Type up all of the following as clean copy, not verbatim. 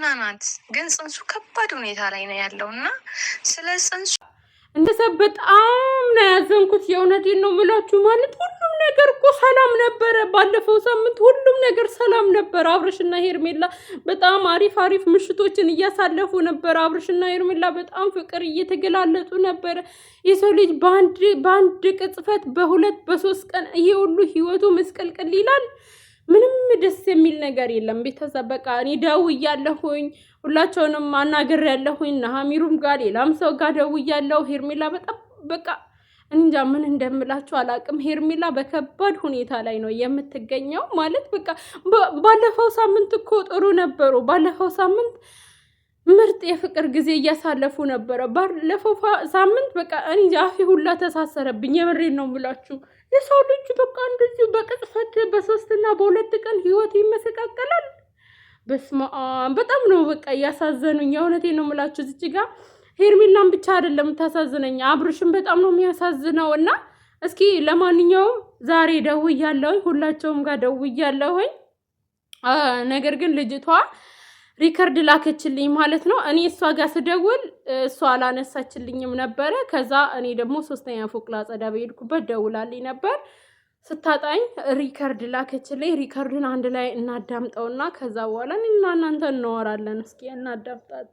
ደህና ናት፣ ግን ጽንሱ ከባድ ሁኔታ ላይ ነው ያለውና ስለ ጽንሱ እንደዛ በጣም ነው ያዘንኩት። የእውነቴን ነው የምላችሁ። ማለት ሁሉም ነገር እኮ ሰላም ነበረ። ባለፈው ሳምንት ሁሉም ነገር ሰላም ነበረ። አብርሽና ሄርሜላ በጣም አሪፍ ምሽቶችን እያሳለፉ ነበረ። አብርሽና ሄርሜላ በጣም ፍቅር እየተገላለጡ ነበረ። የሰው ልጅ በአንድ ቅጽበት በሁለት በሶስት ቀን ይሄ ሁሉ ህይወቱ መስቀልቅል ይላል። ምንም ደስ የሚል ነገር የለም። ቤተሰብ በቃ እኔ ደውያለሁኝ፣ ሁላቸውንም አናግሬያለሁኝ። ሀሚሩም ጋር ሌላም ሰው ጋር ደውያለሁ። ሄርሜላ በጣም በቃ እንጃ ምን እንደምላችሁ አላቅም። ሄርሜላ በከባድ ሁኔታ ላይ ነው የምትገኘው። ማለት በቃ ባለፈው ሳምንት እኮ ጥሩ ነበሩ። ባለፈው ሳምንት ምርጥ የፍቅር ጊዜ እያሳለፉ ነበረ። ባለፈው ሳምንት በቃ እንጃ አፌ ሁላ ተሳሰረብኝ። የምሬን ነው የምላችሁ። የሰው ልጅ በቃ እንደዚህ በቅጽበት በሶስትና በሁለት ቀን ህይወት ይመሰቃቀላል። በስመ አብ በጣም ነው በቃ እያሳዘኑኝ። የእውነቴን ነው የምላችሁ። እዚህ ጋር ሄርሜላን ብቻ አይደለም ታሳዝነኝ፣ አብርሽን በጣም ነው የሚያሳዝነው። እና እስኪ ለማንኛውም ዛሬ ደውያለሁኝ፣ ሁላቸውም ጋር ደውያለሁኝ። ነገር ግን ልጅቷ ሪከርድ ላከችልኝ ማለት ነው። እኔ እሷ ጋር ስደውል እሷ አላነሳችልኝም ነበረ። ከዛ እኔ ደግሞ ሶስተኛ ፎቅ ላጸዳ በሄድኩበት ደውላልኝ ነበር። ስታጣኝ ሪከርድ ላከችልኝ። ሪከርዱን አንድ ላይ እናዳምጠውና ከዛ በኋላ እኔና እናንተ እናወራለን። እስኪ እናዳምጣት።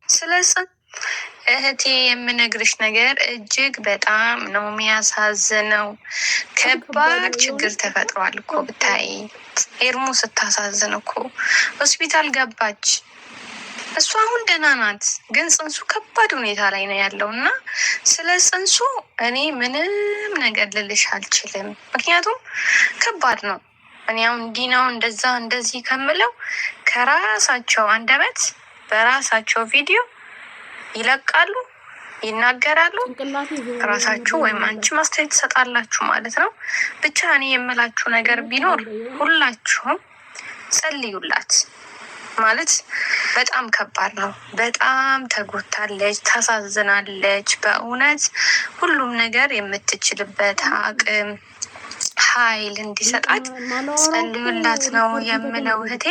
ስለዚህ እህቴ የምነግርሽ ነገር እጅግ በጣም ነው የሚያሳዝነው። ከባድ ችግር ተፈጥሯል እኮ ብታይ። ኤርሙ ስታሳዝን እኮ ሆስፒታል ገባች። እሷ አሁን ደህና ናት፣ ግን ጽንሱ ከባድ ሁኔታ ላይ ነው ያለው እና ስለ ጽንሱ እኔ ምንም ነገር ልልሽ አልችልም። ምክንያቱም ከባድ ነው። እኔ አሁን እንዲህ ነው እንደዛ እንደዚህ ከምለው ከራሳቸው አንደበት በራሳቸው ቪዲዮ ይለቃሉ፣ ይናገራሉ። ራሳችሁ ወይም አንቺ ማስተያየት ትሰጣላችሁ ማለት ነው። ብቻ እኔ የምላችሁ ነገር ቢኖር ሁላችሁም ጸልዩላት። ማለት በጣም ከባድ ነው። በጣም ተጎድታለች፣ ታሳዝናለች። በእውነት ሁሉም ነገር የምትችልበት አቅም ኃይል እንዲሰጣት ጸልዩላት ነው የምለው እህቴ።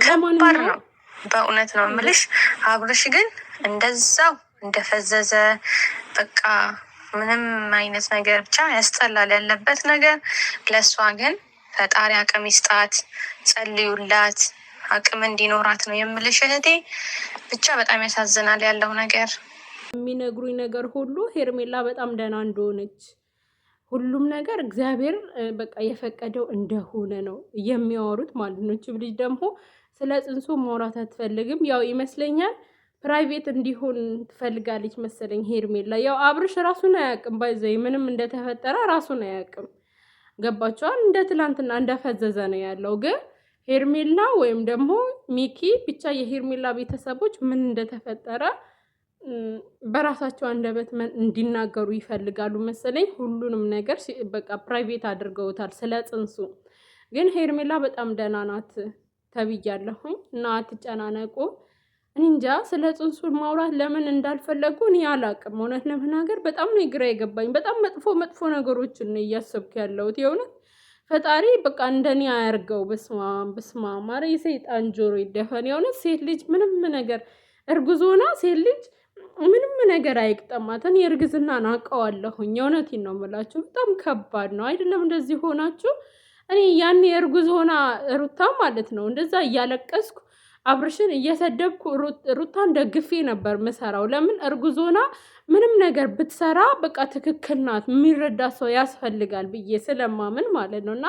ከባድ ነው በእውነት ነው የምልሽ። አብርሽ ግን እንደዛው እንደፈዘዘ በቃ ምንም አይነት ነገር ብቻ ያስጠላል ያለበት ነገር። ለእሷ ግን ፈጣሪ አቅም ይስጣት፣ ጸልዩላት፣ አቅም እንዲኖራት ነው የምልሽ እህቴ። ብቻ በጣም ያሳዝናል ያለው ነገር። የሚነግሩኝ ነገር ሁሉ ሄርሜላ በጣም ደህና እንደሆነች ሁሉም ነገር እግዚአብሔር በቃ የፈቀደው እንደሆነ ነው የሚያወሩት ማለት ነው። እቺ ልጅ ደግሞ ስለ ጽንሱ ማውራት አትፈልግም። ያው ይመስለኛል ፕራይቬት እንዲሆን ትፈልጋለች መሰለኝ ሄርሜላ። ያው አብርሽ ራሱን አያውቅም፣ ባይዘይ ምንም እንደተፈጠረ ራሱን አያውቅም። ገባቸዋል። እንደ ትላንትና እንደፈዘዘ ነው ያለው። ግን ሄርሜላ ወይም ደግሞ ሚኪ ብቻ የሄርሜላ ቤተሰቦች ምን እንደተፈጠረ በራሳቸው አንደበት እንዲናገሩ ይፈልጋሉ መሰለኝ። ሁሉንም ነገር በቃ ፕራይቬት አድርገውታል ስለ ጽንሱ። ግን ሄርሜላ በጣም ደህና ናት ተብያለሁኝ እና አትጨናነቁ። እንጃ ስለ ጽንሱ ማውራት ለምን እንዳልፈለጉ እኔ አላቅም። እውነት ለመናገር በጣም ነው ግራ የገባኝ። በጣም መጥፎ ነገሮችን ነው እያሰብኩ ያለሁት። የእውነት ፈጣሪ በቃ እንደኔ አያርገው። በስማ ማረ የሰይጣን ጆሮ ይደፈን። የእውነት ሴት ልጅ ምንም ነገር እርጉዝ ሆና ሴት ልጅ ምንም ነገር አይቅጠማትን። የእርግዝና ናቀዋለሁኝ። የእውነቴን ነው የምላችሁ። በጣም ከባድ ነው አይደለም? እንደዚህ ሆናችሁ እኔ ያኔ እርጉዝ ሆና ሩታ ማለት ነው እንደዛ እያለቀስኩ አብርሽን እየሰደብኩ ሩታን ደግፌ ነበር ምሰራው። ለምን እርጉዝ ሆና ምንም ነገር ብትሰራ በቃ ትክክል ናት፣ የሚረዳ ሰው ያስፈልጋል ብዬ ስለማምን ማለት ነው። እና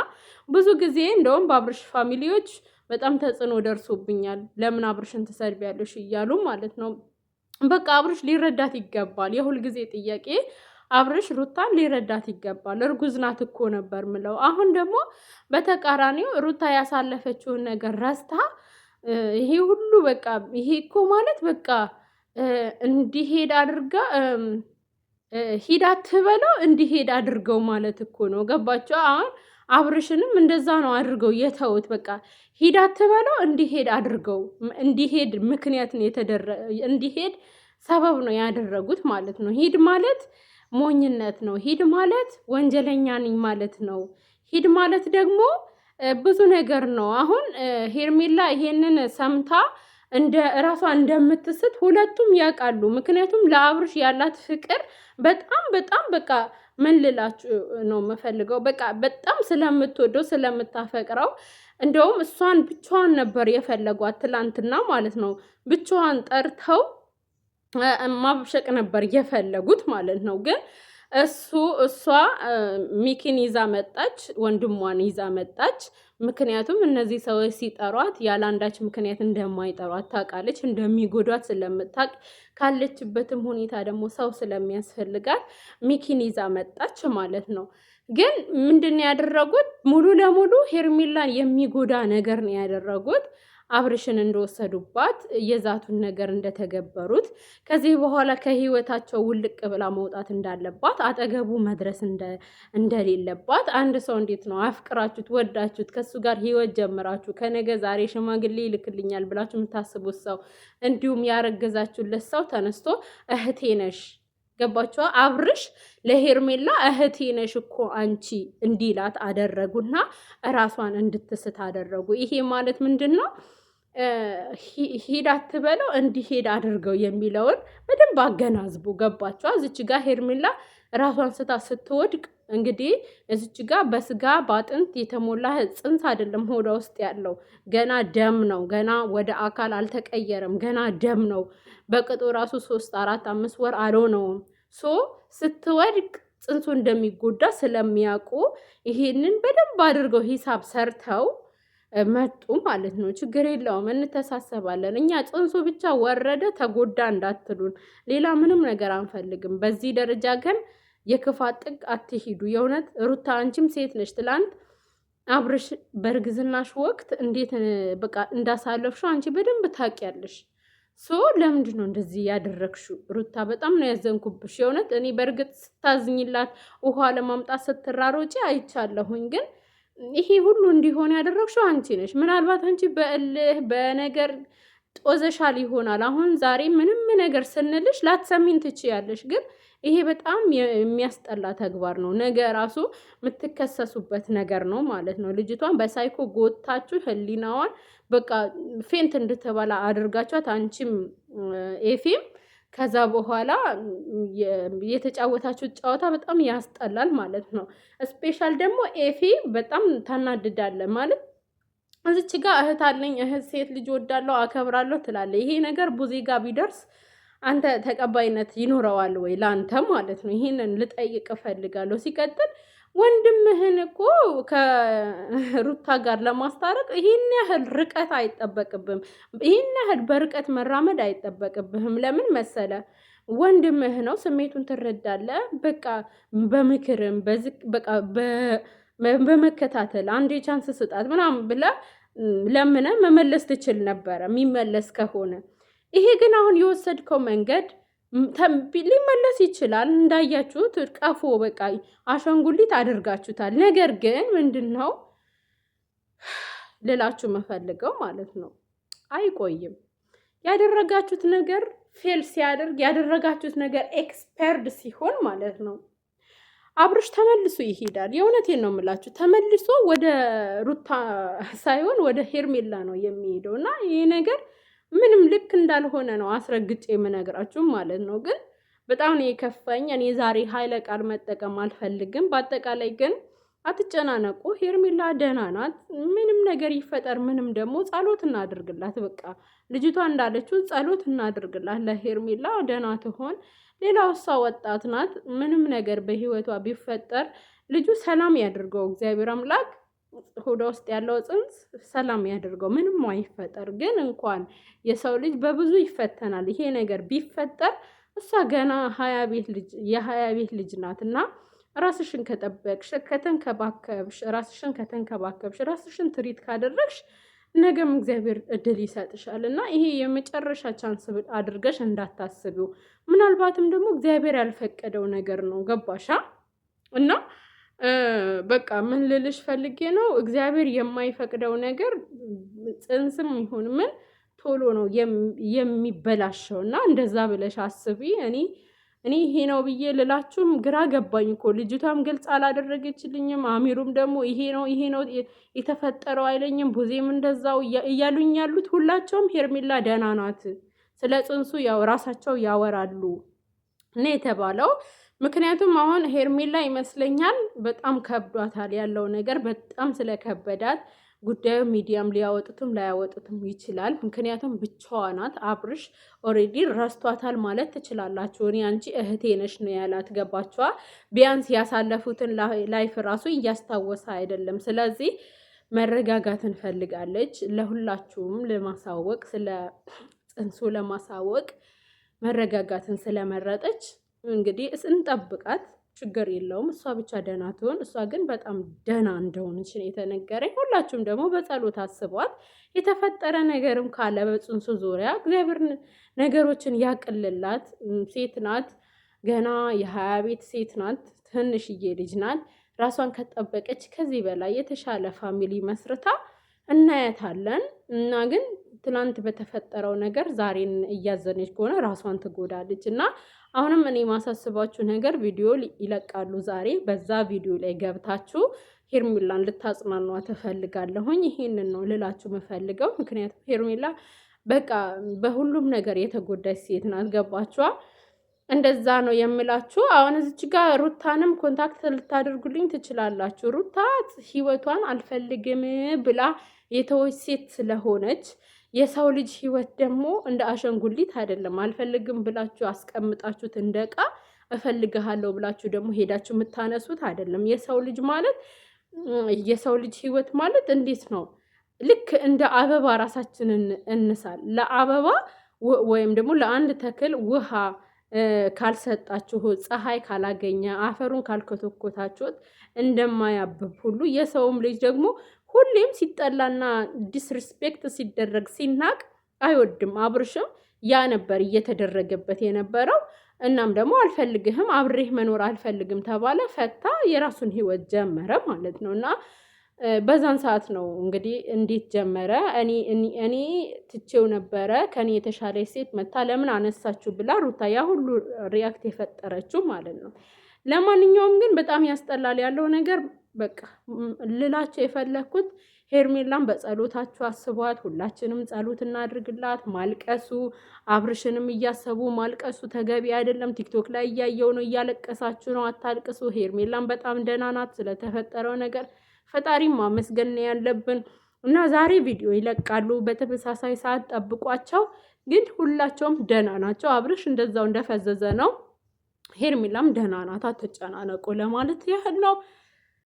ብዙ ጊዜ እንደውም በአብርሽ ፋሚሊዎች በጣም ተጽዕኖ ደርሶብኛል። ለምን አብርሽን ትሰድቢያለሽ እያሉ ማለት ነው። በቃ አብርሽ ሊረዳት ይገባል። የሁል ጊዜ ጥያቄ አብርሽ ሩታን ሊረዳት ይገባል። እርጉዝ ናት እኮ ነበር ምለው። አሁን ደግሞ በተቃራኒው ሩታ ያሳለፈችውን ነገር ረስታ ይሄ ሁሉ በቃ ይሄ እኮ ማለት በቃ እንዲሄድ አድርጋ ሂዳ ትበለው እንዲሄድ አድርገው ማለት እኮ ነው። ገባቸው? አሁን አብርሽንም እንደዛ ነው አድርገው የተውት። በቃ ሂዳ ትበለው እንዲሄድ አድርገው እንዲሄድ ምክንያት ነው እንዲሄድ ሰበብ ነው ያደረጉት ማለት ነው። ሂድ ማለት ሞኝነት ነው። ሂድ ማለት ወንጀለኛ ነኝ ማለት ነው። ሂድ ማለት ደግሞ ብዙ ነገር ነው። አሁን ሄርሜላ ይሄንን ሰምታ እንደ ራሷ እንደምትስት ሁለቱም ያውቃሉ። ምክንያቱም ለአብርሽ ያላት ፍቅር በጣም በጣም በቃ ምን ልላችሁ ነው የምፈልገው፣ በቃ በጣም ስለምትወደው ስለምታፈቅረው፣ እንደውም እሷን ብቻዋን ነበር የፈለጓት ትላንትና ማለት ነው። ብቻዋን ጠርተው ማብሸቅ ነበር የፈለጉት ማለት ነው። ግን እሷ ሚኪን ይዛ መጣች፣ ወንድሟን ይዛ መጣች። ምክንያቱም እነዚህ ሰዎች ሲጠሯት ያለ አንዳች ምክንያት እንደማይጠሯት ታውቃለች፣ እንደሚጎዷት ስለምታውቅ፣ ካለችበትም ሁኔታ ደግሞ ሰው ስለሚያስፈልጋት ሚኪን ይዛ መጣች ማለት ነው። ግን ምንድን ነው ያደረጉት? ሙሉ ለሙሉ ሄርሜላን የሚጎዳ ነገር ነው ያደረጉት። አብርሽን እንደወሰዱባት የዛቱን ነገር እንደተገበሩት ከዚህ በኋላ ከህይወታቸው ውልቅ ብላ መውጣት እንዳለባት አጠገቡ መድረስ እንደሌለባት። አንድ ሰው እንዴት ነው አፍቅራችሁት ወዳችሁት ከሱ ጋር ህይወት ጀምራችሁ ከነገ ዛሬ ሽማግሌ ይልክልኛል ብላችሁ የምታስቡት ሰው እንዲሁም ያረገዛችሁለት ሰው ተነስቶ እህቴ ነሽ፣ ገባችኋ? አብርሽ ለሄርሜላ እህቴ ነሽ እኮ አንቺ እንዲላት አደረጉና እራሷን እንድትስት አደረጉ። ይሄ ማለት ምንድን ነው? ሂድ አትበለው እንዲሄድ አድርገው የሚለውን በደንብ አገናዝቡ። ገባችኋ? እዚች ጋር ሄርሜላ ራሷን ስታ ስትወድቅ እንግዲህ እዚች ጋር በስጋ በአጥንት የተሞላ ጽንስ አይደለም ሆዷ ውስጥ ያለው፣ ገና ደም ነው። ገና ወደ አካል አልተቀየረም። ገና ደም ነው። በቅጡ ራሱ 3 4 5 ወር አልሆነውም። ስትወድቅ ጽንሱ እንደሚጎዳ ስለሚያውቁ ይሄንን በደንብ አድርገው ሂሳብ ሰርተው መጡ ማለት ነው። ችግር የለውም እንተሳሰባለን። እኛ ጽንሱ ብቻ ወረደ ተጎዳ እንዳትሉን፣ ሌላ ምንም ነገር አንፈልግም። በዚህ ደረጃ ግን የክፋት ጥግ አትሂዱ። የእውነት ሩታ አንቺም ሴት ነሽ። ትላንት አብርሽ በእርግዝናሽ ወቅት እንዴት በቃ እንዳሳለፍሽው አንቺ በደንብ ታውቂያለሽ። ለምንድን ነው እንደዚህ ያደረግሽው? ሩታ በጣም ነው ያዘንኩብሽ። የእውነት እኔ በእርግጥ ስታዝኝላት ውሃ ለማምጣት ስትራሮጪ አይቻለሁኝ። ግን ይሄ ሁሉ እንዲሆን ያደረግሽው አንቺ ነሽ። ምናልባት አንቺ በእልህ በነገር ጦዘሻል ይሆናል። አሁን ዛሬ ምንም ነገር ስንልሽ ላትሰሚን ትችያለሽ። ግን ይሄ በጣም የሚያስጠላ ተግባር ነው። ነገ ራሱ የምትከሰሱበት ነገር ነው ማለት ነው። ልጅቷን በሳይኮ ጎታችሁ ህሊናዋን በቃ ፌንት እንድትበላ አድርጋችኋት አንቺም ኤፊም ከዛ በኋላ የተጫወታችሁት ጨዋታ በጣም ያስጠላል ማለት ነው። ስፔሻል ደግሞ ኤፊ በጣም ታናድዳለ ማለት እዚች ጋር እህት አለኝ እህት ሴት ልጅ ወዳለሁ አከብራለሁ ትላለ። ይሄ ነገር ቡዜ ጋር ቢደርስ አንተ ተቀባይነት ይኖረዋል ወይ ለአንተ ማለት ነው? ይሄንን ልጠይቅ እፈልጋለሁ። ሲቀጥል ወንድምህን እኮ ከሩታ ጋር ለማስታረቅ ይህን ያህል ርቀት አይጠበቅብህም። ይህን ያህል በርቀት መራመድ አይጠበቅብህም። ለምን መሰለ? ወንድምህ ነው፣ ስሜቱን ትረዳለህ። በቃ በምክርም በቃ በመከታተል አንድ ቻንስ ስጣት ምናምን ብለህ ለምነህ መመለስ ትችል ነበረ፣ የሚመለስ ከሆነ። ይሄ ግን አሁን የወሰድከው መንገድ ሊመለስ ይችላል። እንዳያችሁት ቀፎ በቃ አሻንጉሊት አድርጋችሁታል። ነገር ግን ምንድን ነው ልላችሁ መፈልገው ማለት ነው፣ አይቆይም። ያደረጋችሁት ነገር ፌል ሲያደርግ ያደረጋችሁት ነገር ኤክስፐርድ ሲሆን ማለት ነው አብርሽ ተመልሶ ይሄዳል። የእውነቴን ነው የምላችሁ። ተመልሶ ወደ ሩታ ሳይሆን ወደ ሄርሜላ ነው የሚሄደው እና ይሄ ነገር ምንም ልክ እንዳልሆነ ነው አስረግጬ የምነግራችሁ ማለት ነው። ግን በጣም ነው የከፋኝ። እኔ ዛሬ ኃይለ ቃል መጠቀም አልፈልግም። በአጠቃላይ ግን አትጨናነቁ። ሄርሜላ ደህና ናት። ምንም ነገር ይፈጠር ምንም ደግሞ ጸሎት እናድርግላት። በቃ ልጅቷ እንዳለችው ጸሎት እናድርግላት ለሄርሜላ ደህና ትሆን። ሌላው እሷ ወጣት ናት። ምንም ነገር በህይወቷ ቢፈጠር ልጁ ሰላም ያድርገው እግዚአብሔር አምላክ። ሆዷ ውስጥ ያለው ጽንስ ሰላም ያድርገው፣ ምንም አይፈጠር። ግን እንኳን የሰው ልጅ በብዙ ይፈተናል። ይሄ ነገር ቢፈጠር እሷ ገና የሀያ ቤት ልጅ ናት እና ራስሽን ከጠበቅሽ ከተንከባከብሽ ራስሽን ትሪት ካደረግሽ ነገም እግዚአብሔር እድል ይሰጥሻል እና ይሄ የመጨረሻ ቻንስ አድርገሽ እንዳታስቢው። ምናልባትም ደግሞ እግዚአብሔር ያልፈቀደው ነገር ነው። ገባሻ? እና በቃ ምን ልልሽ ፈልጌ ነው፣ እግዚአብሔር የማይፈቅደው ነገር ጽንስም ይሁን ምን ቶሎ ነው የሚበላሸው እና እንደዛ ብለሽ አስቢ። እኔ እኔ ይሄ ነው ብዬ ልላችሁም ግራ ገባኝ እኮ። ልጅቷም ግልጽ አላደረገችልኝም። አሚሩም ደግሞ ይሄ ነው የተፈጠረው አይለኝም። ቡዜም እንደዛው እያሉኝ ያሉት ሁላቸውም ሄርሜላ ደህና ናት፣ ስለ ጽንሱ ያው ራሳቸው ያወራሉ እና የተባለው ምክንያቱም አሁን ሄርሜላ ይመስለኛል በጣም ከብዷታል ያለው ነገር በጣም ስለከበዳት ጉዳዩ ሚዲያም ሊያወጡትም ላያወጡትም ይችላል። ምክንያቱም ብቻዋ ናት። አብርሽ ኦሬዲ ረስቷታል ማለት ትችላላችሁ። እኔ አንቺ እህቴ ነሽ ነው ያላት። ገባችኋ? ቢያንስ ያሳለፉትን ላይፍ ራሱ እያስታወሰ አይደለም። ስለዚህ መረጋጋት እንፈልጋለች። ለሁላችሁም ለማሳወቅ ስለ ጽንሱ ለማሳወቅ መረጋጋትን ስለመረጠች እንግዲህ እንጠብቃት። ችግር የለውም። እሷ ብቻ ደህና ትሆን። እሷ ግን በጣም ደህና እንደሆነች ነው የተነገረኝ። ሁላችሁም ደግሞ በጸሎት አስቧት። የተፈጠረ ነገርም ካለ በጽንሱ ዙሪያ እግዚአብሔር ነገሮችን ያቅልላት። ሴት ናት፣ ገና የ20 ቤት ሴት ናት። ትንሽዬ ልጅ ናት። ራሷን ከጠበቀች ከዚህ በላይ የተሻለ ፋሚሊ መስርታ እናያታለን። እና ግን ትናንት በተፈጠረው ነገር ዛሬን እያዘነች ከሆነ ራሷን ትጎዳለች። እና አሁንም እኔ ማሳስባችሁ ነገር ቪዲዮ ይለቃሉ ዛሬ። በዛ ቪዲዮ ላይ ገብታችሁ ሄርሜላን ልታጽናኗ ትፈልጋለሁኝ። ይሄንን ነው ልላችሁ የምፈልገው። ምክንያቱም ሄርሜላ በቃ በሁሉም ነገር የተጎዳች ሴት ናት። ገባችኋ? እንደዛ ነው የምላችሁ። አሁን እዚች ጋር ሩታንም ኮንታክት ልታደርጉልኝ ትችላላችሁ። ሩታ ህይወቷን አልፈልግም ብላ የተወች ሴት ስለሆነች የሰው ልጅ ህይወት ደግሞ እንደ አሸንጉሊት አይደለም። አልፈልግም ብላችሁ አስቀምጣችሁት እንደ ዕቃ እፈልግሃለሁ ብላችሁ ደግሞ ሄዳችሁ የምታነሱት አይደለም። የሰው ልጅ ማለት የሰው ልጅ ህይወት ማለት እንዴት ነው? ልክ እንደ አበባ ራሳችንን እንሳል። ለአበባ ወይም ደግሞ ለአንድ ተክል ውሃ ካልሰጣችሁ፣ ፀሐይ ካላገኘ፣ አፈሩን ካልኮተኮታችሁት እንደማያብብ ሁሉ የሰውም ልጅ ደግሞ ሁሌም ሲጠላና ዲስሪስፔክት ሲደረግ ሲናቅ አይወድም። አብርሽም ያ ነበር እየተደረገበት የነበረው። እናም ደግሞ አልፈልግህም፣ አብሬህ መኖር አልፈልግም ተባለ፣ ፈታ፣ የራሱን ህይወት ጀመረ ማለት ነው። እና በዛን ሰዓት ነው እንግዲህ እንዴት ጀመረ? እኔ ትቼው ነበረ፣ ከኔ የተሻለ ሴት መታ ለምን አነሳችሁ ብላ ሩታ ያ ሁሉ ሪያክት የፈጠረችው ማለት ነው። ለማንኛውም ግን በጣም ያስጠላል ያለው ነገር። በቃ ልላቸው የፈለግኩት ሄርሜላን በጸሎታችሁ አስቧት። ሁላችንም ጸሎት እናድርግላት። ማልቀሱ አብርሽንም እያሰቡ ማልቀሱ ተገቢ አይደለም። ቲክቶክ ላይ እያየው ነው፣ እያለቀሳችሁ ነው። አታልቅሱ። ሄርሜላን በጣም ደህና ናት። ስለተፈጠረው ነገር ፈጣሪም ማመስገን ያለብን እና ዛሬ ቪዲዮ ይለቃሉ። በተመሳሳይ ሰዓት ጠብቋቸው። ግን ሁላቸውም ደህና ናቸው። አብርሽ እንደዛው እንደፈዘዘ ነው። ሄርሜላም ደህና ናት። አትጨናነቁ ለማለት ያህል ነው።